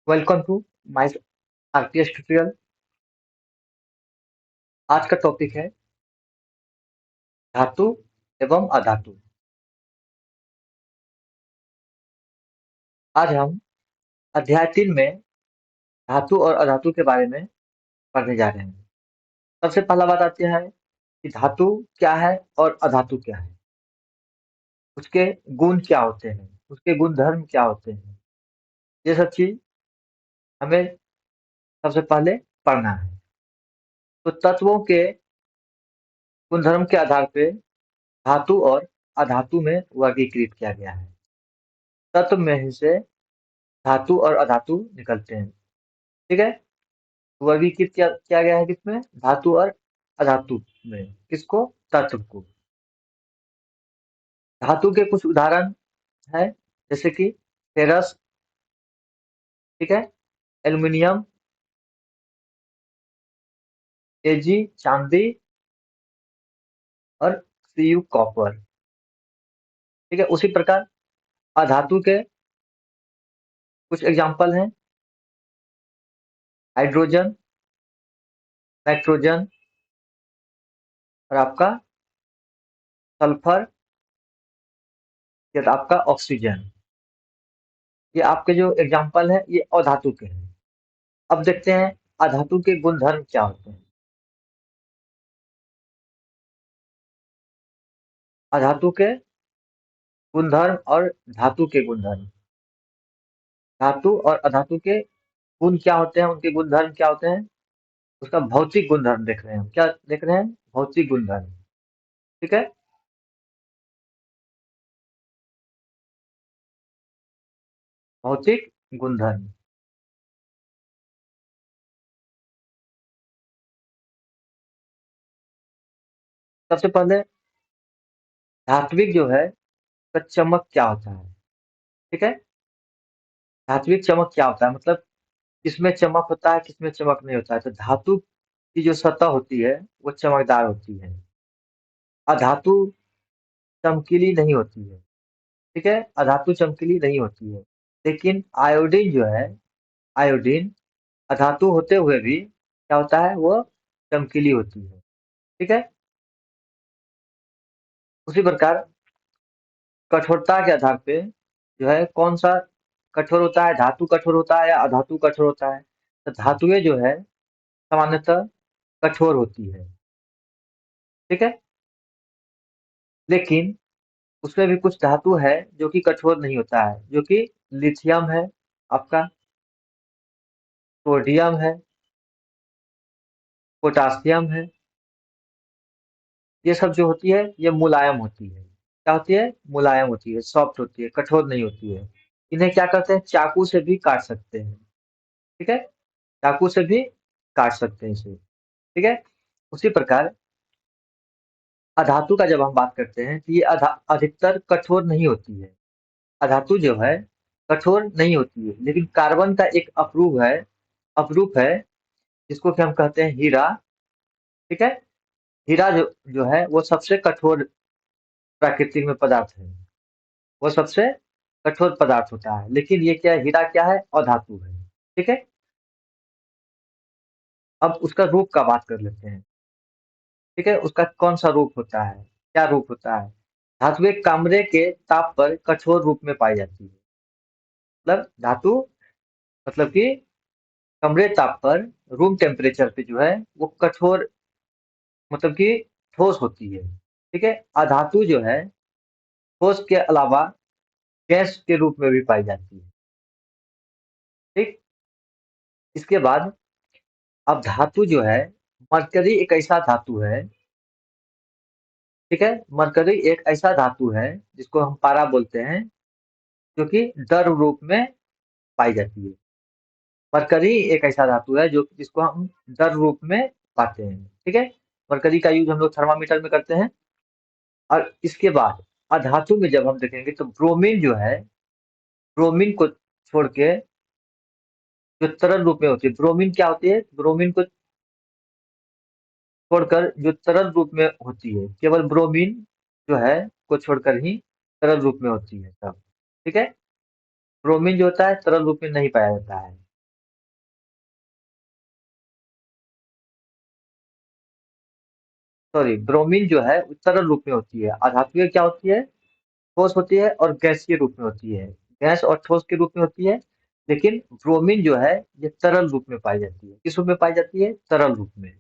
Welcome to my RPS tutorial. आज का topic है धातु एवं अधातु। आज हम अध्याय 3 में धातु और अधातु के बारे में पढ़ने जा रहे हैं। सबसे पहला बात आती है कि धातु क्या है और अधातु क्या है, उसके गुण क्या होते हैं, उसके गुण धर्म क्या होते हैं। ये सब चीज हमें सबसे पहले पढ़ना है। तो तत्वों के गुणधर्म के आधार पे धातु और अधातु में वर्गीकृत किया गया है। तत्व में ही से धातु और अधातु निकलते हैं। ठीक है, वर्गीकृत किया गया है किसमें? धातु और अधातु में। किसको? तत्व को। धातु के कुछ उदाहरण है, जैसे कि फेरस, ठीक है, एल्युमिनियम, एजी चांदी और सीयू कॉपर। ठीक है, उसी प्रकार अधातु के कुछ एग्जाम्पल हैं, हाइड्रोजन, नाइट्रोजन और आपका सल्फर, या आपका ऑक्सीजन। ये आपके जो एग्जाम्पल है ये अधातु के हैं। अब देखते हैं अधातु के गुणधर्म क्या होते हैं। अधातु के गुणधर्म और धातु के गुणधर्म। धातु और अधातु के गुण क्या होते हैं, उनके गुणधर्म क्या होते हैं, उसका भौतिक गुणधर्म देख रहे हैं हम। क्या देख रहे हैं? भौतिक गुणधर्म। ठीक है, भौतिक गुणधर्म। सबसे पहले धात्विक जो है का चमक क्या होता है। ठीक है, धात्विक चमक क्या होता है, मतलब किसमें चमक होता है, किसमें चमक नहीं होता है। तो धातु की जो सतह होती है वो चमकदार होती है, अधातु चमकीली नहीं होती है। ठीक है, अधातु चमकीली नहीं होती है। लेकिन आयोडीन जो है, आयोडीन अधातु होते हुए भी क्या होता है, वो चमकीली होती है। ठीक है, उसी प्रकार कठोरता के आधार पे जो है कौन सा कठोर होता है, धातु कठोर होता है या अधातु कठोर होता है। तो धातुएं जो है सामान्यतः कठोर होती है। ठीक है, लेकिन उसमें भी कुछ धातु है जो कि कठोर नहीं होता है, जो कि लिथियम है, आपका सोडियम है, पोटासियम है। ये सब जो होती है ये मुलायम होती है। क्या होती है? मुलायम होती है, सॉफ्ट होती है, कठोर नहीं होती है। इन्हें क्या करते हैं, चाकू से भी काट सकते हैं। ठीक है, चाकू से भी काट सकते हैं इसे। ठीक है, उसी प्रकार अधातु का जब हम बात करते हैं तो ये अधिकतर कठोर नहीं होती है। अधातु जो है कठोर नहीं होती है, लेकिन कार्बन का एक अपरूप है जिसको कि हम कहते हैं हीरा। ठीक है, हीरा जो है वो सबसे कठोर प्राकृतिक में पदार्थ है। वो सबसे कठोर पदार्थ होता है, लेकिन ये क्या है, हीरा क्या है, अधातु है। ठीक है, अब उसका रूप का बात कर लेते हैं। ठीक है, उसका कौन सा रूप होता है, क्या रूप होता है। धातु एक कमरे के ताप पर कठोर रूप में पाई जाती है। मतलब धातु, मतलब कि कमरे ताप पर, रूम टेम्परेचर पे जो है वो कठोर, मतलब कि ठोस होती है। ठीक है, अधातु जो है ठोस के अलावा गैस के रूप में भी पाई जाती है। ठीक, इसके बाद अब धातु जो है, मरकरी एक ऐसा धातु है। ठीक है, मरकरी एक ऐसा धातु है जिसको हम पारा बोलते हैं, जो कि द्रव रूप में पाई जाती है। मरकरी एक ऐसा धातु है जो जिसको हम द्रव रूप में पाते हैं। ठीक है, मरकरी का यूज हम लोग थर्मामीटर में करते हैं। और इसके बाद अधातु में जब हम देखेंगे तो ब्रोमीन जो है, ब्रोमीन को छोड़ के जो तरल रूप में होती है, ब्रोमीन क्या होती है, ब्रोमीन को छोड़कर जो तरल रूप में होती है, केवल ब्रोमीन जो है को छोड़कर ही तरल रूप में होती है सब। ठीक है, ब्रोमीन जो होता है तरल रूप में नहीं पाया जाता है। सॉरी, ब्रोमीन जो है वो तरल रूप में होती है। अधातुएं क्या होती है? ठोस होती है और गैसीय रूप में होती है। गैस और ठोस के रूप में होती है। लेकिन ब्रोमीन जो है ये तरल रूप में पाई जाती है। किस रूप में पाई जाती है? तरल रूप में।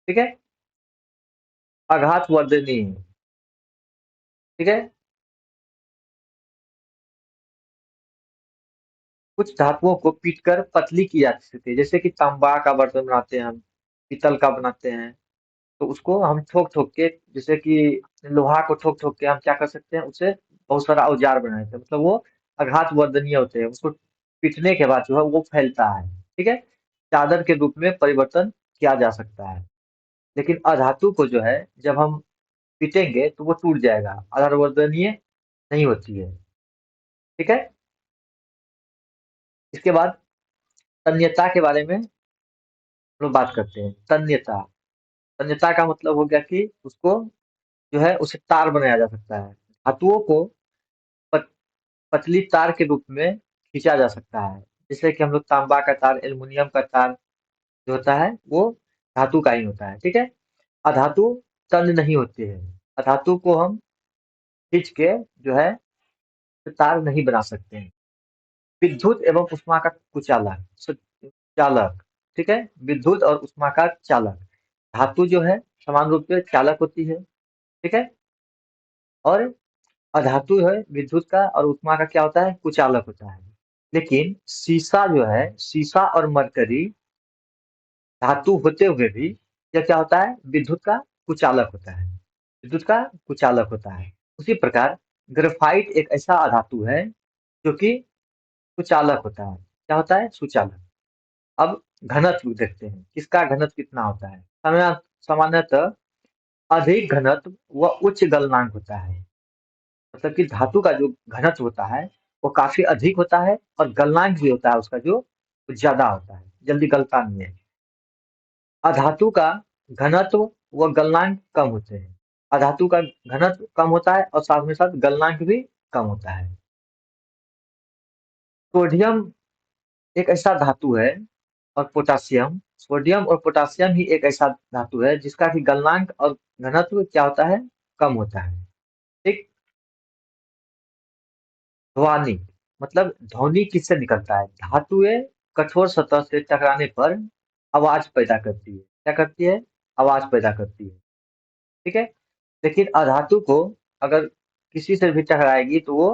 ठीक है। आघात वर्धनीय। ठीक है। कुछ धातुओं को पीटकर पतली की जा सकती है, जैसे कि तांबा का बर्तन बनाते हैं हम, पीतल का बनाते हैं। तो उसको हम ठोक ठोक के, जैसे कि लोहा को ठोक ठोक के हम क्या कर सकते हैं, उससे बहुत सारा औजार बना देते हैं। मतलब वो आघात वर्धनीय होते हैं। उसको पीटने के बाद जो है वो फैलता है। ठीक है। चादर के रूप में परिवर्तन किया जा सकता है। लेकिन अधातु को जो है जब हम पीटेंगे तो वो टूट जाएगा, आधार वर्धनीय नहीं होती है। ठीक है। इसके बाद तन्यता के बारे में हम लोग बात करते हैं। तन्यता। तन्यता का मतलब हो गया कि उसको जो है उसे तार बनाया जा सकता है। धातुओं को पत, पतली तार के रूप में खींचा जा सकता है। जैसे कि हम लोग तांबा का तार, एल्युमिनियम का तार जो होता है वो धातु का ही होता है। ठीक है। अधातु तन्य नहीं होते हैं। अधातु को हम खींच के जो है तार नहीं बना सकते हैं। विद्युत एवं उष्मा का कुचालक, चालक। ठीक है। विद्युत और उष्मा का चालक। धातु जो है समान रूप से चालक होती है। ठीक है। और अधातु है विद्युत का और उष्मा का क्या होता है? कुचालक होता है। लेकिन सीसा जो है, सीसा और मरकरी धातु होते हुए भी यह क्या होता है? विद्युत का कुचालक होता है। विद्युत का कुचालक होता है। उसी प्रकार ग्रेफाइट एक ऐसा अधातु है जो कि सुचालक होता है। क्या होता है? सुचालक। अब घनत्व देखते हैं, किसका घनत्व कितना होता है। सामान्यतः अधिक घनत्व व उच्च गलनांक होता है। मतलब कि धातु का जो घनत्व होता है वो काफी अधिक होता है और गलनांक भी होता है उसका जो ज्यादा होता है, जल्दी गलता नहीं है। अधातु का घनत्व व गलनांक कम होते हैं। अधातु का घनत्व कम होता है और साथ में साथ गलनांक भी कम होता है। सोडियम एक ऐसा धातु है, और पोटासियम, सोडियम और पोटासियम ही एक ऐसा धातु है जिसका कि गलनांक और घनत्व क्या होता है? कम होता है। ठीक। ध्वनि, मतलब ध्वनि किससे निकलता है? धातुएं कठोर सतह से टकराने पर आवाज पैदा करती है। क्या करती है? आवाज पैदा करती है। ठीक है। लेकिन अधातु को अगर किसी से भी टकराएगी तो वो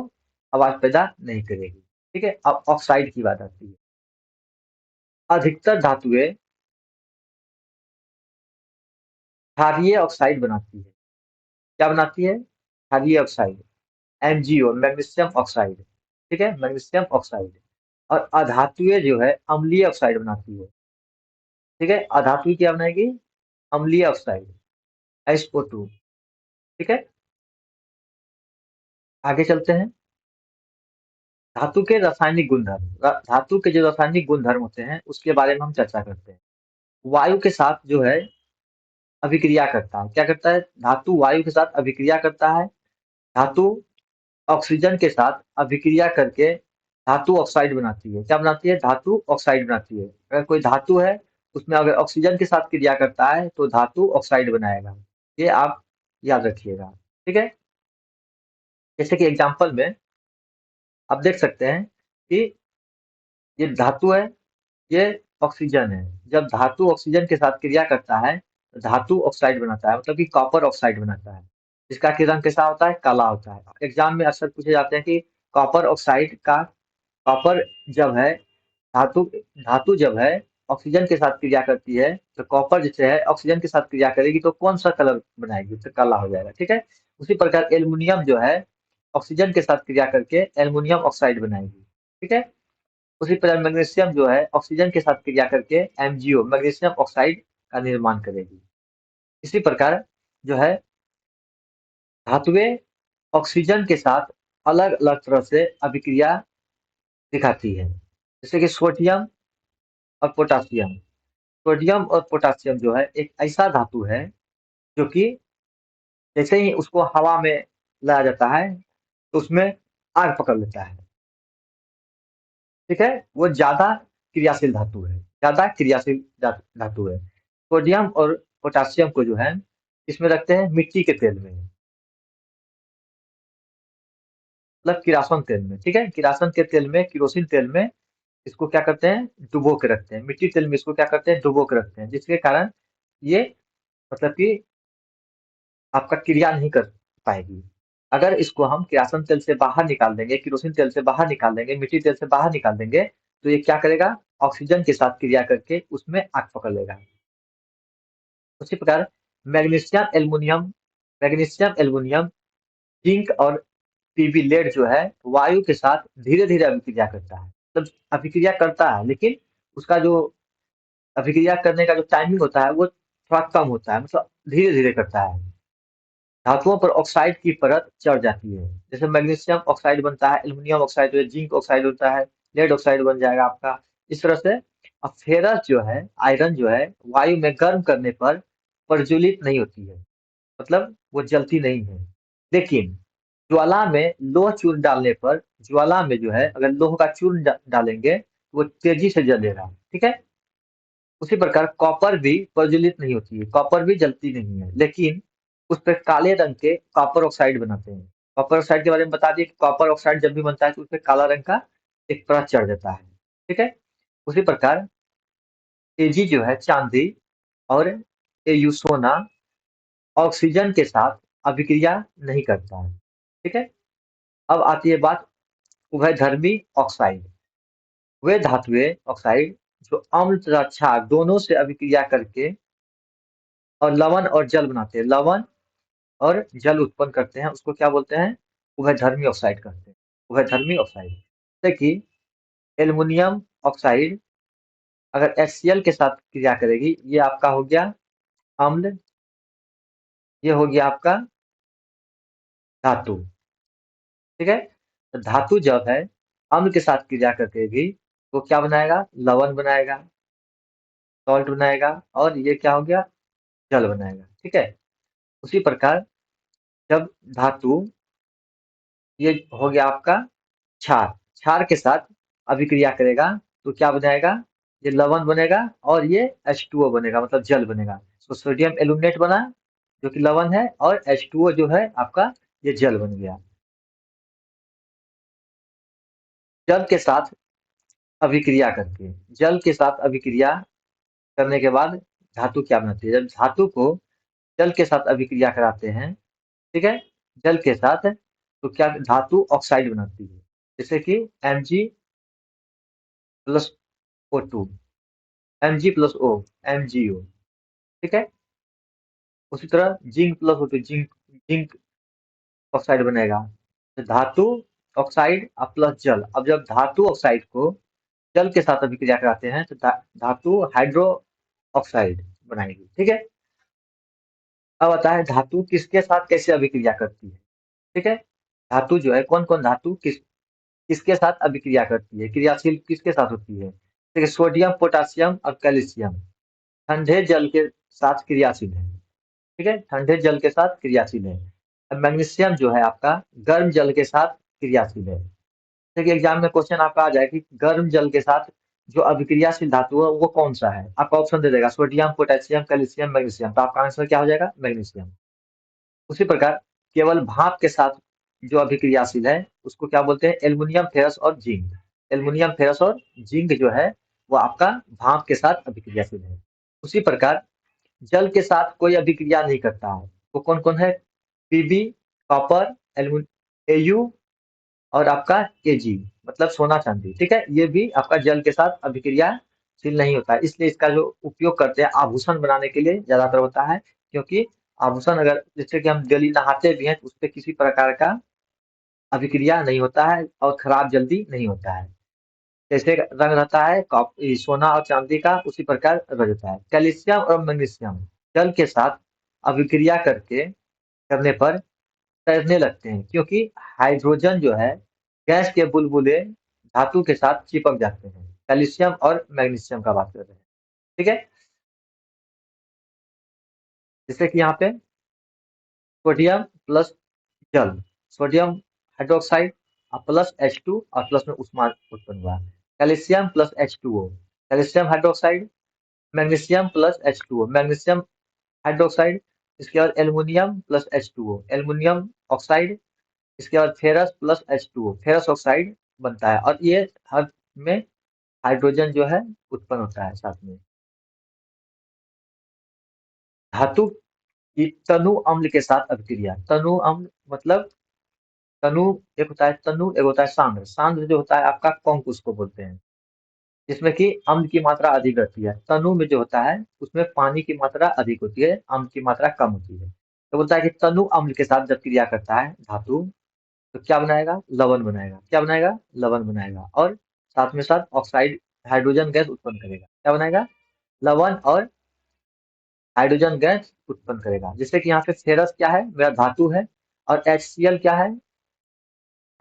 आवाज पैदा नहीं करेगी। ठीक है। अब ऑक्साइड की बात आती है। अधिकतर धातुएं क्षारीय ऑक्साइड बनाती है। क्या बनाती है? क्षारीय ऑक्साइड। MgO, magnesium oxide. ठीक है। Magnesium oxide. और अधातुएं जो है अम्लीय ऑक्साइड बनाती है। ठीक है। अधातु क्या बनाएगी? अम्लीय ऑक्साइड, SO2। ठीक है। आगे चलते हैं। धातु के रासायनिक गुणधर्म। धातु के जो रासायनिक गुणधर्म होते हैं उसके बारे में हम चर्चा करते हैं। वायु के साथ जो है अभिक्रिया करता है। क्या करता है? धातु वायु के साथ अभिक्रिया करता है। धातु ऑक्सीजन के साथ अभिक्रिया करके धातु ऑक्साइड बनाती है। क्या बनाती है? धातु ऑक्साइड बनाती है। अगर कोई धातु है उसमें अगर ऑक्सीजन के साथ क्रिया करता है तो धातु ऑक्साइड बनाएगा। ये आप याद रखिएगा। ठीक है। जैसे कि एग्जाम्पल में आप देख सकते हैं कि ये धातु है, ये ऑक्सीजन है। जब धातु ऑक्सीजन के साथ क्रिया करता है तो धातु ऑक्साइड बनाता है, मतलब कि कॉपर ऑक्साइड बनाता है। जिसका कि रंग कैसा होता है? काला होता है। एग्जाम में अक्सर पूछे जाते हैं कि कॉपर ऑक्साइड का, कॉपर जब है धातु, धातु जब है ऑक्सीजन के साथ क्रिया करती है तो कॉपर जैसे है ऑक्सीजन के साथ क्रिया करेगी तो कौन सा कलर बनाएगी? तो काला हो जाएगा। ठीक है। उसी प्रकार एल्युमिनियम जो है ऑक्सीजन के साथ क्रिया करके एल्युमिनियम ऑक्साइड बनाएगी। ठीक है। उसी प्रकार मैग्नीशियम जो है ऑक्सीजन के साथ क्रिया करके MgO, मैग्नीशियम ऑक्साइड का निर्माण करेगी। इसी प्रकार जो है धातुएं ऑक्सीजन के साथ अलग अलग तरह से अभिक्रिया दिखाती है। जैसे कि सोडियम और पोटासियम। सोडियम और पोटासियम जो है एक ऐसा धातु है जो कि जैसे ही उसको हवा में लाया जाता है तो उसमें आग पकड़ लेता है। ठीक है। वो ज्यादा क्रियाशील धातु है, ज्यादा क्रियाशील धातु है। सोडियम और पोटासियम को जो है इसमें रखते हैं मिट्टी के तेल में, मतलब किरासन तेल में। ठीक है, किरासन के तेल में, किरोसिन तेल में इसको क्या करते हैं, डुबो के रखते हैं। मिट्टी तेल में इसको क्या करते हैं, डुबो के रखते हैं, जिसके कारण ये मतलब कि आपका क्रिया नहीं कर पाएगी। अगर इसको हम किरासन तेल से बाहर निकाल देंगे, किरोसिन तेल से बाहर निकाल देंगे, मिट्टी तेल से बाहर निकाल देंगे, तो ये क्या करेगा, ऑक्सीजन के साथ क्रिया करके उसमें आग पकड़ लेगा। उसी प्रकार magnesium aluminium, magnesium aluminium, zinc और पीबी लेड जो है वायु के साथ धीरे धीरे अभिक्रिया करता है। मतलब अभिक्रिया करता है, लेकिन उसका जो अभिक्रिया करने का जो टाइमिंग होता है वो थोड़ा कम होता है, मतलब धीरे धीरे करता है। धातुओं पर ऑक्साइड की परत चढ़ जाती है, जैसे मैग्नीशियम ऑक्साइड बनता है, एल्युमिनियम ऑक्साइड, जिंक ऑक्साइड होता है, लेड ऑक्साइड बन जाएगा आपका। इस तरह से अब फेरस जो है, आयरन जो है, वायु में गर्म करने पर प्रज्वलित नहीं होती है, मतलब वो जलती नहीं है। लेकिन ज्वाला में लोह चूर्ण डालने पर, ज्वाला में जो है अगर लोह का चूर्ण डालेंगे तो वो तेजी से जलेगा। ठीक है, उसी प्रकार कॉपर भी प्रज्वलित नहीं होती है, कॉपर भी जलती नहीं है, लेकिन उस पर काले रंग के कॉपर ऑक्साइड बनाते हैं। कॉपर ऑक्साइड के बारे में बता दिए कि कॉपर ऑक्साइड जब भी बनता है तो उस पर काला रंग का एक परत चढ़ जाता है। ठीक है, उसी प्रकार एजी जो है चांदी और एयु सोना ऑक्सीजन के साथ अभिक्रिया नहीं करता है। ठीक है, अब आती है बात उभयधर्मी ऑक्साइड। वे धातुएं ऑक्साइड जो अम्ल तथा क्षार दोनों से अभिक्रिया करके और लवण और जल बनाते हैं, लवण और जल उत्पन्न करते हैं, उसको क्या बोलते हैं, उभयधर्मी ऑक्साइड कहते हैं। उभयधर्मी ऑक्साइड, जैसे कि एल्युमिनियम ऑक्साइड अगर HCl के साथ क्रिया करेगी, ये आपका हो गया अम्ल, ये हो गया आपका धातु। ठीक है, तो धातु जब है अम्ल के साथ क्रिया करेगी तो क्या बनाएगा, लवण बनाएगा, सॉल्ट बनाएगा, और ये क्या हो गया, जल बनाएगा। ठीक है, उसी प्रकार जब धातु, ये हो गया आपका क्षार, क्षार के साथ अभिक्रिया करेगा तो क्या बनाएगा, ये लवण बनेगा और ये H2O बनेगा, मतलब जल बनेगा। तो सोडियम एल्यूमिनेट बना जो कि लवण है, और H2O जो है आपका ये जल बन गया। जल के साथ अभिक्रिया करके, जल के साथ अभिक्रिया करने के बाद धातु क्या बनाती है, जब धातु को जल के साथ अभिक्रिया कराते हैं, ठीक है, जल के साथ, तो क्या धातु ऑक्साइड बनाती है, जैसे कि Mg+O2, Mg+O, MgO। ठीक है, उसी तरह जिंक+O2, जिंक, जिंक ऑक्साइड बनेगा। तो धातु ऑक्साइड और प्लस जल, अब जब धातु ऑक्साइड को जल के साथ अभिक्रिया कराते हैं तो धातु हाइड्रो ऑक्साइड बनाएगी। ठीक है, अब आता है धातु किसके साथ कैसे अभिक्रिया करती है। ठीक है, धातु जो है, कौन कौन धातु किसके साथ अभिक्रिया करती है, क्रियाशील किसके साथ होती है, ठीक है, सोडियम, पोटासियम और कैल्शियम ठंडे जल के साथ क्रियाशील है। ठीक है, ठंडे जल के साथ क्रियाशील है। अब मैग्नीशियम जो है आपका गर्म जल के साथ क्रियाशील है। देखिए एग्जाम में क्वेश्चन आपका आ जाए कि गर्म जल के साथ जो अभिक्रियाशील धातु है वो कौन सा है, आपका ऑप्शन दे देगा सोडियम, पोटेशियम, कैल्शियम, मैग्नीशियम, तो आपका आंसर क्या हो जाएगा, मैग्नीशियम। उसी प्रकार केवल भाप के साथ जो अभिक्रियाशील है उसको क्या बोलते हैं, एल्युमिनियम, फेरस और जिंक। एल्युमिनियम, फेरस और जिंक जो है वो आपका भाप के साथ अभिक्रियाशील है। उसी प्रकार जल के साथ कोई अभिक्रिया नहीं करता है, वो कौन कौन है, पीबी, कॉपर, एयू और आपका एजी, मतलब सोना चांदी। ठीक है, ये भी आपका जल के साथ अभिक्रियाशील नहीं होता है, इसलिए इसका जो उपयोग करते हैं आभूषण बनाने के लिए ज्यादातर होता है, क्योंकि आभूषण अगर जैसे कि हम डेली नहाते भी हैं तो उसपे किसी प्रकार का अभिक्रिया नहीं होता है और खराब जल्दी नहीं होता है। जैसे रंग रहता है सोना और चांदी का, उसी प्रकार रंग रहता है। कैल्शियम और मैग्नीशियम जल के साथ अभिक्रिया करने पर तैरने लगते हैं, क्योंकि हाइड्रोजन जो है गैस के बुलबुले धातु के साथ चिपक जाते हैं। कैल्शियम और मैग्नीशियम का बात कर रहे हैं। ठीक है, जैसे कि यहाँ पे सोडियम प्लस जल, सोडियम हाइड्रोक्साइड और प्लस H2 और प्लस में उष्मा उत्पन्न हुआ। Calcium plus H2O, calcium hydroxide, magnesium plus H2O, magnesium hydroxide, इसके बाद aluminium plus H2O, aluminium oxide. इसके बाद ferrous plus H2O, ferrous oxide बनता है। और ये हर में हाइड्रोजन जो है उत्पन्न होता है साथ में। धातु की तनु अम्ल के साथ अभिक्रिया। तनु अम्ल मतलब तनु एक होता है तनु, एक होता है सांद्र। सांद्र जो होता है आपका कॉन्क उसको बोलते हैं, जिसमें कि अम्ल की मात्रा अधिक रहती है। तनु में जो होता है उसमें पानी की मात्रा अधिक होती है, अम्ल की मात्रा कम होती है। तो बोलता है कि तनु अम्ल के साथ जब क्रिया करता है धातु, तो क्या बनाएगा? लवण बनाएगा। क्या बनाएगा? लवण बनाएगा। और साथ में साथ ऑक्साइड, हाइड्रोजन गैस उत्पन्न करेगा। क्या बनाएगा? लवण और हाइड्रोजन गैस उत्पन्न करेगा। जैसे कि यहाँ पे फेरस क्या है? मेरा धातु है। और HCl क्या है?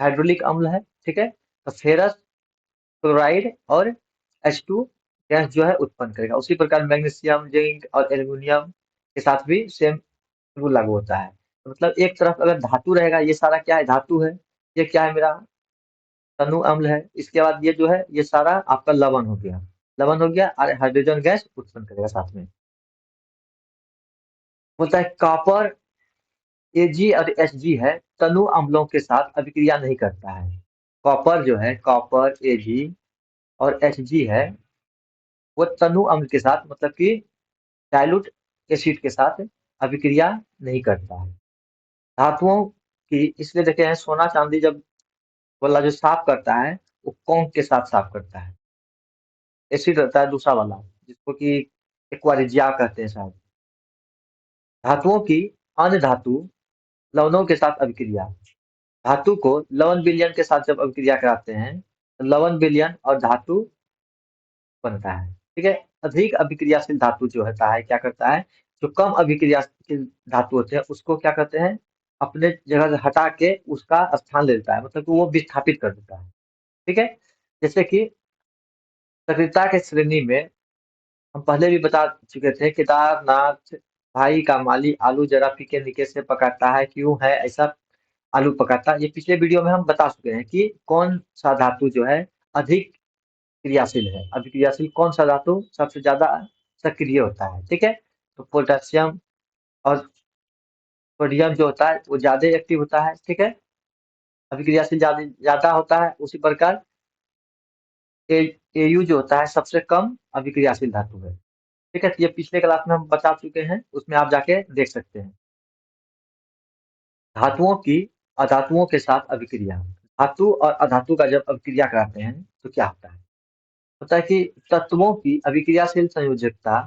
हाइड्रोलिक अम्ल है। ठीक है, तो फेरस क्लोराइड और H2 गैस जो है उत्पन्न करेगा। उसी प्रकार मैग्नीशियम, जिंक और एल्युमिनियम के साथ भी सेम रूल लागू होता है। तो मतलब एक तरफ अगर धातु रहेगा, ये सारा क्या है? धातु है। ये क्या है? मेरा तनु अम्ल है। इसके बाद ये जो है ये सारा आपका लवण हो गया। लवण हो गया और हाइड्रोजन गैस उत्पन्न करेगा साथ में। बोलता है कॉपर Ag और Hg है, तनु अम्लों के साथ अभिक्रिया नहीं करता है। कॉपर जो है, कॉपर Ag और Hg है, वो तनु अम्ल के साथ मतलब कि डाइल्यूट एसिड के साथ अभिक्रिया नहीं करता है। धातुओं की इसलिए देखे हैं सोना चांदी जब वाला जो साफ करता है वो कॉन्क के साथ साफ करता है। एसिड रहता है दूसरा वाला, जिसको कि एक्वारिजिया कहते हैं शायद। धातुओं की अन्य धातु लवणों के साथ अभिक्रिया। धातु को लवण विलयन के साथ जब अभिक्रिया कराते हैं तो लवण विलयन और धातु बनता है। ठीक है, अधिक अभिक्रियाशील धातु जो होता है क्या करता है? जो कम अभिक्रियाशील धातु होते हैं उसको क्या करते हैं? अपने जगह से हटा के उसका स्थान ले लेता है, मतलब कि वो विस्थापित कर देता है। ठीक है, जैसे कि सक्रियता के श्रेणी में हम पहले भी बता चुके थे, केदारनाथ भाई का माली आलू जरा फीके निके से पकाता है, क्यों है ऐसा आलू पकाता? ये पिछले वीडियो में हम बता चुके हैं कि कौन सा धातु जो है अधिक क्रियाशील है। अभिक्रियाशील कौन सा धातु सबसे ज्यादा सक्रिय होता है? ठीक है, तो पोटेशियम और सोडियम जो होता है वो ज्यादा एक्टिव होता है। ठीक है, अभिक्रियाशील ज्यादा ज्यादा होता है। उसी प्रकार Au जो होता है सबसे कम अभिक्रियाशील धातु है। ठीक है, तो ये पिछले क्लास में हम बता चुके हैं, उसमें आप जाके देख सकते हैं। धातुओं की अधातुओं के साथ अभिक्रिया। धातु और अधातु का जब अभिक्रिया कराते हैं तो क्या होता है? होता है कि तत्वों की अभिक्रियाशील संयोजकता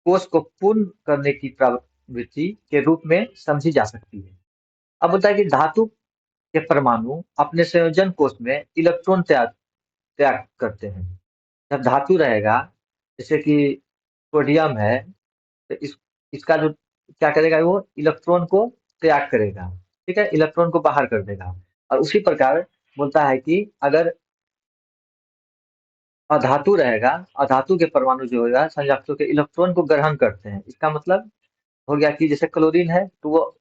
कोष को पूर्ण करने की प्रवृत्ति के रूप में समझी जा सकती है। अब होता है कि धातु के परमाणु अपने संयोजन कोष में इलेक्ट्रॉन त्याग त्याग करते हैं। जब धातु रहेगा, जैसे कि सोडियम है, तो इसका जो क्या करेगा? वो इलेक्ट्रॉन को त्याग करेगा। ठीक है, इलेक्ट्रॉन को बाहर कर देगा। और उसी प्रकार बोलता है कि अगर अधातु रहेगा, अधातु के परमाणु जो होगा संयुजकों के इलेक्ट्रॉन को ग्रहण करते हैं। इसका मतलब हो गया कि जैसे क्लोरीन है तो वो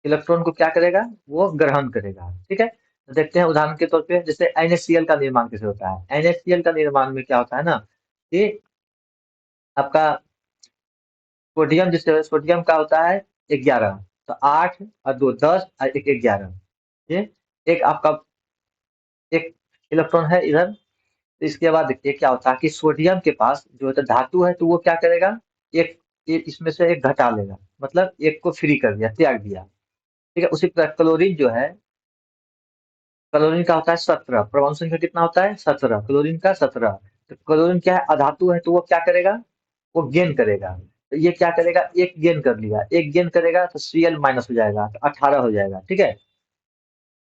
इलेक्ट्रॉन को क्या करेगा? वो ग्रहण करेगा। ठीक है, तो देखते हैं उदाहरण के तौर पे जैसे NaCl का निर्माण कैसे होता है। NaCl का निर्माण में क्या होता है ना कि आपका सोडियम, जैसे सोडियम का होता है 11, तो 8 और 2 10 और एक 11। ये एक आपका एक इलेक्ट्रॉन है इधर। तो इसके बाद देखिए क्या होता है कि सोडियम के पास जो होता है धातु है, तो वो क्या करेगा? एक इसमें से एक घटा लेगा, मतलब एक को फ्री कर दिया, त्याग दिया। ठीक है, उसी प्रकार क्लोरीन जो है, क्लोरीन का होता है 17, परमाणु संख्या कितना होता है? 17, क्लोरीन का 17। तो क्लोरीन क्या है? अधातु है, तो वो क्या करेगा? वो गेन करेगा। तो ये क्या करेगा? एक गेन कर लिया, एक गेन करेगा तो Cl माइनस हो जाएगा, तो 18 हो जाएगा। ठीक है,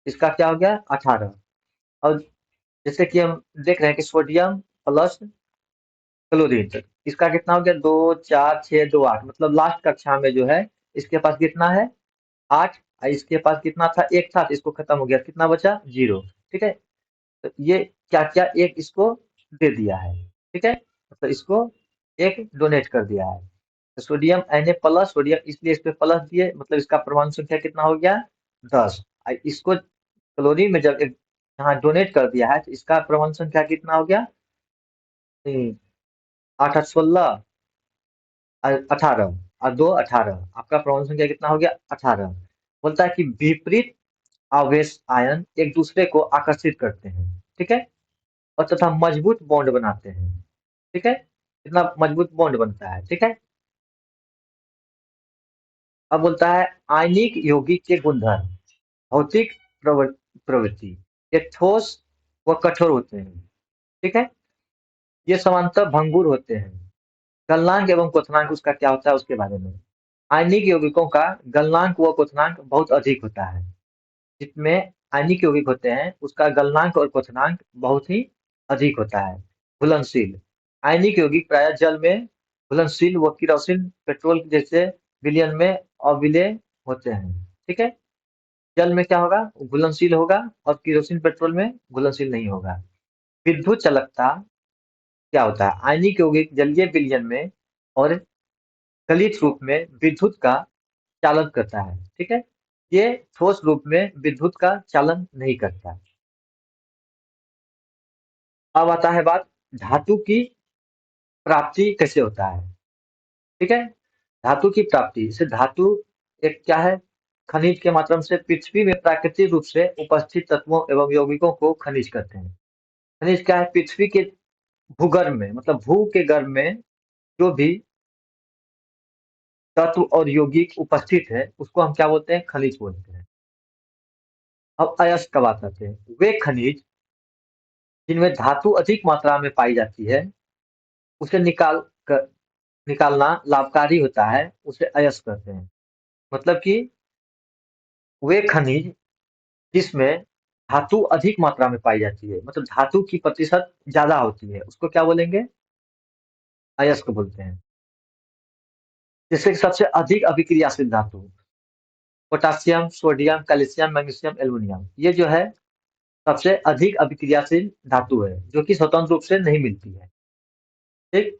इसका क्या हो गया? 18। और जैसे कि हम देख रहे हैं कि सोडियम प्लस क्लोरीन, तो इसका कितना हो गया? 2 4 6 2 8, मतलब लास्ट कक्षा में जो है इसके पास कितना है? 8। और इसके पास कितना था? एक था, तो इसको खत्म हो गया, कितना बचा? 0। ठीक है, तो ये क्या क्या एक इसको दे दिया है। ठीक है, तो इसको एक डोनेट कर दिया है। तो सोडियम Na प्लस सोडियम, इसलिए इस पे प्लस दिए, मतलब इसका परमाणु संख्या कितना हो गया? 10। इसको क्लोरीन में जब एक यहाँ डोनेट कर दिया है तो इसका परमाणु संख्या कितना हो गया? 8 8 16 18। और 2 18, आपका परमाणु संख्या कितना हो गया 18। बोलता है कि विपरीत आवेश आयन एक दूसरे को आकर्षित करते हैं, ठीक है, और तथा मजबूत बॉन्ड बनाते हैं, ठीक है, कितना मजबूत बॉन्ड बनता है, ठीक है। अब बोलता है आयनिक यौगिक के गुणधर्म, भौतिक प्रवृत्ति, ये ठोस व कठोर होते हैं, ठीक है, ये समांतर भंगुर होते हैं। गलनांक एवं क्वथनांक उसका क्या होता है उसके बारे में। आयनिक यौगिकों का गलनांक व क्वथनांक बहुत अधिक होता है। जिसमें आयनिक यौगिक होते हैं उसका गलनांक और क्वथनांक बहुत ही अधिक होता है। घुलनशील, आयनिक यौगिक प्रायः जल में घुलनशील व किरोसिन पेट्रोल जैसे विलयन में अविलेय होते हैं, ठीक है। जल में क्या होगा घुलनशील होगा और किरोसिन पेट्रोल में घुलनशील नहीं होगा। विद्युत चालकता क्या होता है, आयनिक यौगिक जलीय विलयन में और गलित रूप में विद्युत का चालन करता है, ठीक है, ये ठोस रूप में विद्युत का चालन नहीं करता। अब आता है बात धातु की प्राप्ति कैसे होता है, ठीक है। धातु की प्राप्ति, जैसे धातु एक क्या है, खनिज के माध्यम से पृथ्वी में प्राकृतिक रूप से उपस्थित तत्वों एवं यौगिकों को खनिज कहते हैं। खनिज क्या है, पृथ्वी के भूगर्भ में, मतलब भू के गर्भ में जो भी तत्व और यौगिक उपस्थित है उसको हम क्या बोलते हैं, खनिज बोलते हैं। अब अयस्क का बात करते हैं, वे खनिज जिनमें धातु अधिक मात्रा में पाई जाती है उसे निकालना लाभकारी होता है, उसे अयस्क कहते हैं। मतलब कि वे खनिज जिसमें धातु अधिक मात्रा में पाई जाती है, मतलब धातु की प्रतिशत ज्यादा होती है, उसको क्या बोलेंगे, अयस्क बोलते हैं। जैसे कि सबसे अधिक अभिक्रियाशील धातु potassium, sodium, calcium, magnesium, aluminium, ये जो है सबसे अधिक अभिक्रियाशील धातु है जो कि स्वतंत्र रूप से नहीं मिलती है, ठीक।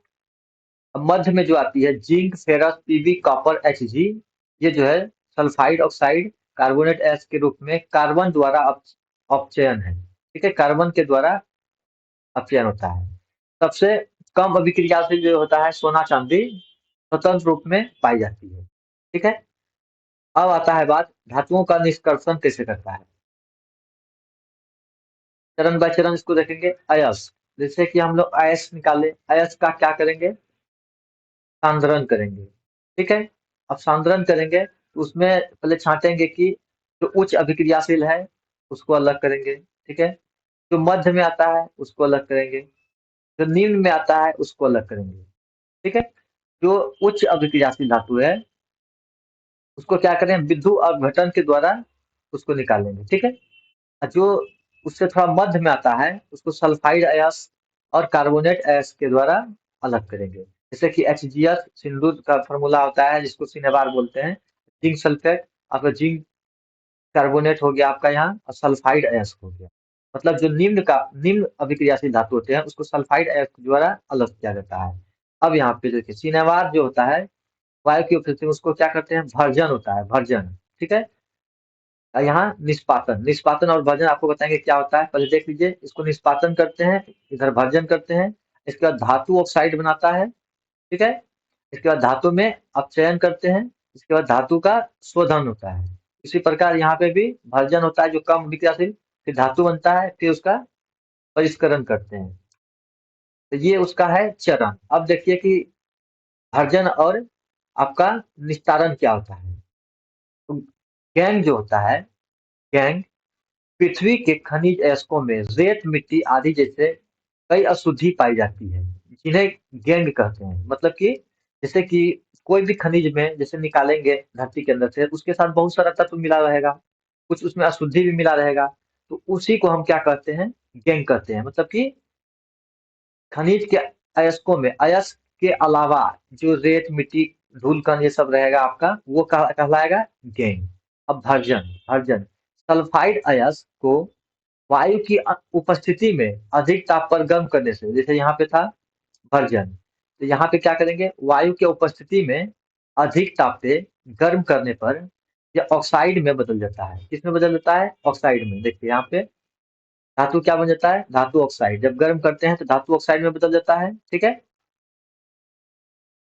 अब मध्य में जो आती है zinc, ferrous, PB, copper, HG, ये जो है सल्फाइड ऑक्साइड कार्बोनेट एस के रूप में कार्बन द्वारा अपचयन है, ठीक है, कार्बन के द्वारा अपचयन होता है। सबसे कम अभिक्रियाशील जो होता है सोना चांदी स्वतंत्र रूप में पाई जाती है, ठीक है। अब आता है बात धातुओं का निष्कर्षण कैसे करता है, चरण बाय चरण इसको देखेंगे। अयस्क, जैसे कि हम लोग अयस्क निकाले, अयस्क का क्या करेंगे, सांद्रण करेंगे, ठीक है। अब सांद्रण करेंगे तो उसमें पहले छांटेंगे कि जो उच्च अभिक्रियाशील है उसको अलग करेंगे, ठीक है, जो मध्य में आता है उसको अलग करेंगे, जो निम्न में आता है उसको अलग करेंगे, ठीक है। जो उच्च अभिक्रियाशील धातु है उसको क्या करें, विद्युत अपघटन के द्वारा उसको निकालेंगे, ठीक है। और जो उससे थोड़ा मध्य में आता है उसको सल्फाइड अयस्क और कार्बोनेट अयस्क के द्वारा अलग करेंगे। जैसे कि HGS सिंदूर का फॉर्मूला होता है जिसको सिनेबार बोलते हैं, जिंक सल्फेट, आपका जिंक कार्बोनेट हो गया आपका यहाँ, और सल्फाइड अयस्क हो गया। मतलब जो निम्न अभिक्रियाशील धातु होते हैं उसको सल्फाइड अयस्क द्वारा अलग किया जाता है। अब यहाँ पे देखिए सिनेबार जो होता है वायु की उपस्थिति में उसको क्या करते हैं, भर्जन होता है, भर्जन, ठीक है। यहाँ निष्पातन, निष्पातन और भर्जन आपको बताएंगे क्या होता है, पहले देख लीजिए, इसको निष्पातन करते हैं, इधर भर्जन करते हैं, इसके बाद धातु ऑक्साइड बनाता है, ठीक है, इसके बाद धातु में अपचयन करते हैं, इसके बाद धातु का शोधन होता है। इसी प्रकार यहाँ पे भी भर्जन होता है जो कम विक्रियाशील, फिर धातु बनता है, फिर उसका परिष्करण करते हैं। तो ये उसका है चरण। अब देखिए कि भर्जन और आपका निस्तारण क्या होता है। तो गैंग जो होता है, गैंग पृथ्वी के खनिज अयस्कों में रेत, मिट्टी आदि जैसे कई अशुद्धि पाई जाती है, जिन्हें गैंग कहते हैं। मतलब कि जैसे कि कोई भी खनिज में जैसे निकालेंगे धरती के अंदर से, उसके साथ बहुत सारा तत्व मिला रहेगा, कुछ उसमें अशुद्धि भी मिला रहेगा, तो उसी को हम क्या कहते हैं, गैंग कहते हैं। मतलब कि खनिज के अयस्कों में अयस्क के अलावा जो रेत, मिट्टी, धूल कण ये सब रहेगा आपका, वो कहलाएगा गैंग। अब भर्जन, भर्जन सल्फाइड अयस्क को वायु की उपस्थिति में अधिक ताप पर गर्म करने से, जैसे यहाँ पे था भर्जन, तो यहाँ पे क्या करेंगे, वायु के उपस्थिति में अधिक ताप पे गर्म करने पर यह ऑक्साइड में बदल जाता है। किसमें बदल जाता है, ऑक्साइड में। देखिए यहाँ पे धातु क्या बन जाता है, धातु ऑक्साइड। जब गर्म करते हैं तो धातु ऑक्साइड में बदल जाता है, ठीक है।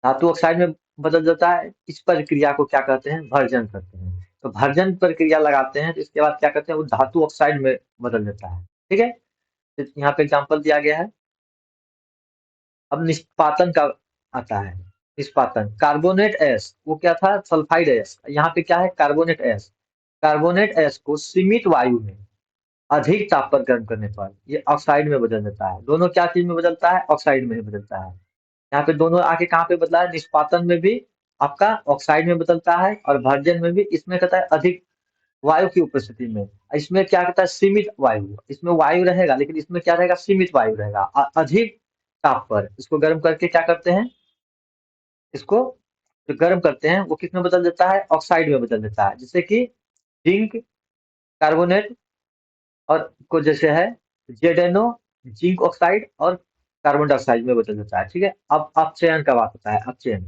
धातु ऑक्साइड में बदल जाता है, इस प्रक्रिया को क्या कहते हैं, भर्जन कहते हैं। तो भर्जन प्रक्रिया लगाते हैं तो इसके बाद क्या करते हैं, वो धातु ऑक्साइड में बदल जाता है। ठीक है, तो यहाँ पे एग्जाम्पल दिया गया है। अब निष्पादन का आता है। निष्पादन, कार्बोनेट एस, वो क्या था, सल्फाइड एस, यहाँ पे क्या है, कार्बोनेट एस। कार्बोनेट एस को सीमित वायु में अधिक ताप पर गर्म करने पर ये ऑक्साइड में बदल जाता है। दोनों क्या चीज में बदलता है, ऑक्साइड में ही बदलता है। यहाँ पे दोनों आके कहाँ पे बदला है, निष्पादन में भी आपका ऑक्साइड में बदलता है, और भर्जन में भी। इसमें कहता है अधिक वायु की उपस्थिति में, इसमें क्या कहता है, सीमित वायु। इसमें वायु रहेगा लेकिन इसमें क्या रहेगा, सीमित वायु रहेगा। अधिक ताप पर इसको गर्म करके क्या करते हैं, इसको जो गर्म करते हैं वो किस में बदल देता है, ऑक्साइड में बदल देता है। जैसे कि जिंक कार्बोनेट और को जैसे है जेडेनो, जिंक ऑक्साइड और कार्बन डाइऑक्साइड में बदल देता है। ठीक है, अब अपचयन का बात होता है। अपचयन,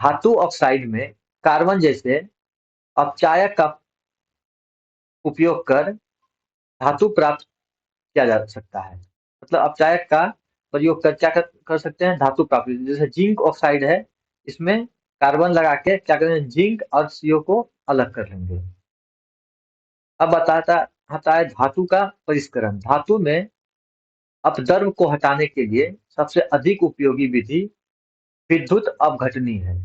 धातु ऑक्साइड में कार्बन जैसे अपचायक का उपयोग कर धातु प्राप्त किया जा सकता है। मतलब अपचायक का प्रयोग कर क्या कर सकते हैं, धातु प्राप्त। जैसे जिंक ऑक्साइड है, इसमें कार्बन लगा के क्या करेंगे, जिंक और सीओ को अलग कर लेंगे। अब बताता आता है धातु का परिष्करण। धातु में अपद्रव्य को हटाने के लिए सबसे अधिक उपयोगी विधि विद्युत अपघटनी है।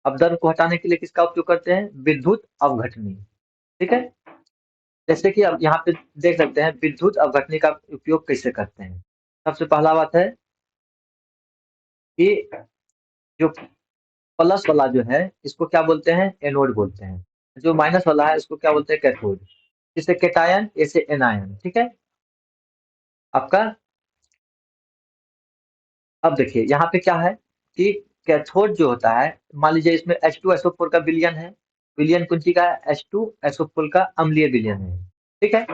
अपद्रव्य को हटाने के लिए किसका उपयोग करते हैं, विद्युत अपघटनी। ठीक है, जैसे कि अब यहाँ पे देख सकते हैं विद्युत अपघटनी का उपयोग कैसे करते हैं। सबसे पहला बात है कि जो प्लस वाला जो है इसको क्या बोलते हैं, एनोड बोलते हैं। जो माइनस वाला है इसको क्या बोलते हैं, कैथोड। जिसे कैटायन, ऐसे एनायन। ठीक है, आपका अब देखिए यहाँ पे क्या है कि कैथोड जो होता है, मान लीजिए इसमें H2SO4 का विलयन है, विलयन कुंची का H2SO4 का अम्लीय विलयन है। ठीक है,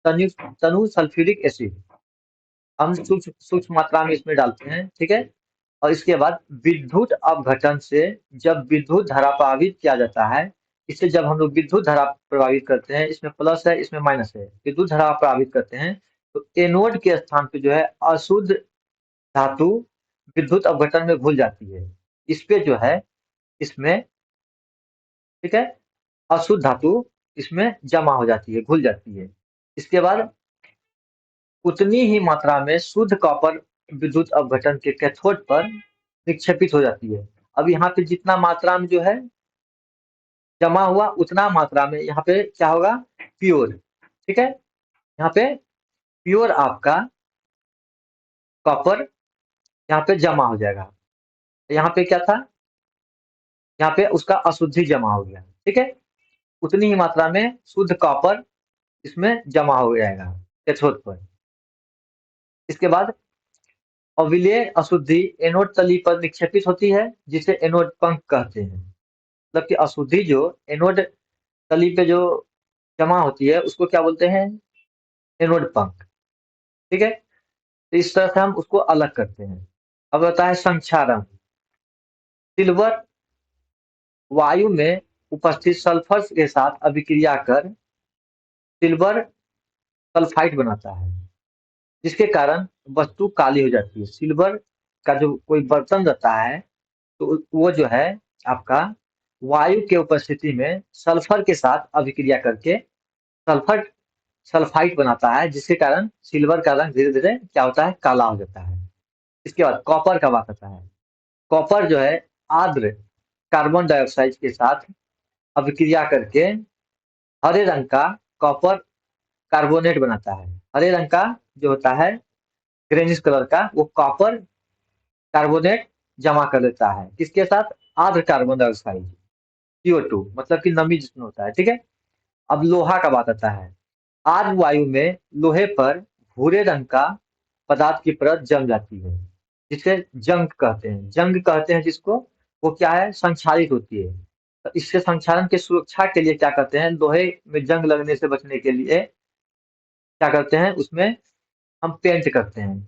तनु तनु सल्फ्यूरिक एसिड हम सूक्ष्म सूक्ष्म मात्रा में इसमें डालते हैं। ठीक है, और इसके बाद विद्युत अपघटन से जब विद्युत धारा प्रवाहित किया जाता है, इससे जब हम लोग विद्युत धारा प्रवाहित करते हैं, इसमें प्लस है इसमें माइनस है, विद्युत धारा प्रवाहित करते हैं, तो एनोड के स्थान पे जो है अशुद्ध धातु विद्युत अपघटन में घुल जाती है। इस पे जो है इसमें, ठीक है, अशुद्ध धातु इसमें जमा हो जाती है, घुल जाती है। इसके बाद उतनी ही मात्रा में शुद्ध कॉपर विद्युत अपघटन के कैथोड पर निक्षेपित हो जाती है। अब यहाँ पे जितना मात्रा में जो है जमा हुआ, उतना मात्रा में यहाँ पे क्या होगा, प्योर। ठीक है, यहाँ पे प्योर आपका कॉपर यहाँ पे जमा हो जाएगा। यहाँ पे क्या था, यहाँ पे उसका अशुद्धि जमा हो गया। ठीक है, उतनी ही मात्रा में शुद्ध कॉपर इसमें जमा हो जाएगा कैथोड पर। इसके बाद अविलेय अशुद्धि एनोड तली पर निक्षेपित होती है, जिसे एनोड पंख कहते हैं। मतलब कि अशुद्धि जो एनोड तली पे जो जमा होती है उसको क्या बोलते हैं, एनोड पंख। ठीक है, तो इस तरह से हम उसको अलग करते हैं। अब होता है संक्षारण। सिल्वर वायु में उपस्थित सल्फर के साथ अभिक्रिया कर सिल्वर सल्फाइड बनाता है, जिसके कारण वस्तु काली हो जाती है। सिल्वर का जो कोई बर्तन रहता है, तो वो जो है आपका वायु के उपस्थिति में सल्फर के साथ अभिक्रिया करके सल्फर सल्फाइड बनाता है, जिसके कारण सिल्वर का रंग धीरे धीरे क्या होता है, काला हो जाता है। इसके बाद कॉपर का बात आता है। कॉपर जो है आर्द्र कार्बन डाइऑक्साइड के साथ अभिक्रिया करके हरे रंग का कॉपर कार्बोनेट बनाता है। हरे रंग का जो होता है ग्रेनिश कलर का, वो कॉपर कार्बोनेट जमा कर लेता है किसके साथ, आर्द्र कार्बन डाइऑक्साइड, CO2, मतलब कि नमी जिसमें होता है। ठीक है, अब लोहा का बात आता है। आर्द्र वायु में लोहे पर भूरे रंग का पदार्थ की परत जम जाती है, जिसे जंग कहते हैं। जंग कहते हैं जिसको, वो क्या है, संक्षारित होती है। तो इससे संक्षारण की सुरक्षा के लिए क्या करते हैं, लोहे में जंग लगने से बचने के लिए क्या करते हैं, उसमें हम पेंट करते हैं।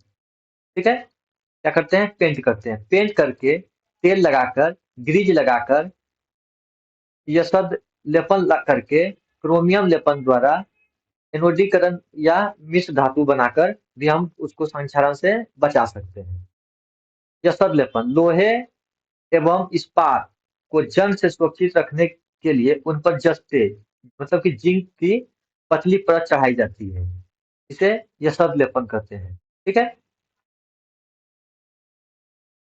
ठीक है, क्या करते हैं, पेंट करते हैं। पेंट करके तेल लगाकर, ग्रीज लगाकर, यशद लेपन करके, क्रोमियम लेपन द्वारा एनोडीकरण या मिश्र धातु बनाकर भी हम उसको संक्षारण से बचा सकते हैं। यशद लेपन लोहे एवं इस्पात को जंग से सुरक्षित रखने के लिए उन पर जस्ते मतलब कि जिंक की पतली परत चढ़ाई जाती है। इसे यशद लेपन कहते हैं। ठीक है।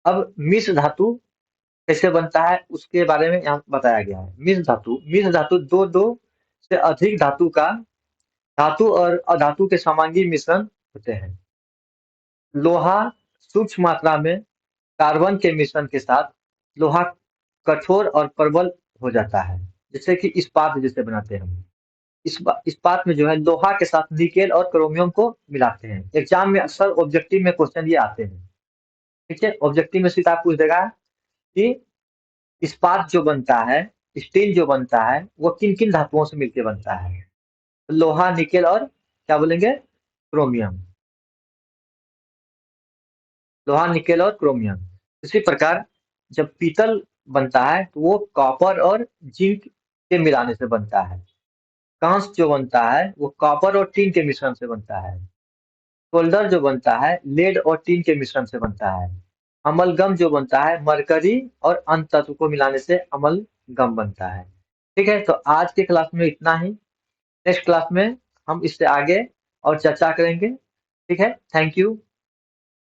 अब मिश्र धातु कैसे बनता है उसके बारे में यहाँ बताया गया है। मिश्र धातु दो दो से अधिक धातु का धातु और अधातु के समांगी मिश्रण होते हैं। लोहा सूक्ष्म मात्रा में कार्बन के मिश्रण के साथ लोहा कठोर और प्रबल हो जाता है, जैसे कि इस्पात जैसे बनाते हैं हम। इस्पात में जो है लोहा के साथ निकेल और क्रोमियम को मिलाते हैं। एग्जाम में अक्सर ऑब्जेक्टिव में क्वेश्चन ये आते हैं। ठीक है, ऑब्जेक्टिव में सीधा पूछ देगा कि इस्पात जो बनता है, स्टील जो बनता है, वो किन किन धातुओं से मिलकर बनता है। लोहा, निकेल और क्या बोलेंगे, क्रोमियम। लोहा, निकेल और क्रोमियम। इसी प्रकार जब पीतल बनता है तो वो कॉपर और जिंक के मिलाने से बनता है। कांस जो बनता है वो कॉपर और टीन के मिश्रण से बनता है। सोल्डर जो बनता है लेड और टीन के मिश्रण से बनता है। अमलगम जो बनता है मरकरी और अन्य तत्व को मिलाने से अमलगम बनता है। ठीक है, तो आज के क्लास में इतना ही। नेक्स्ट क्लास में हम इससे आगे और चर्चा करेंगे। ठीक है, थैंक यू।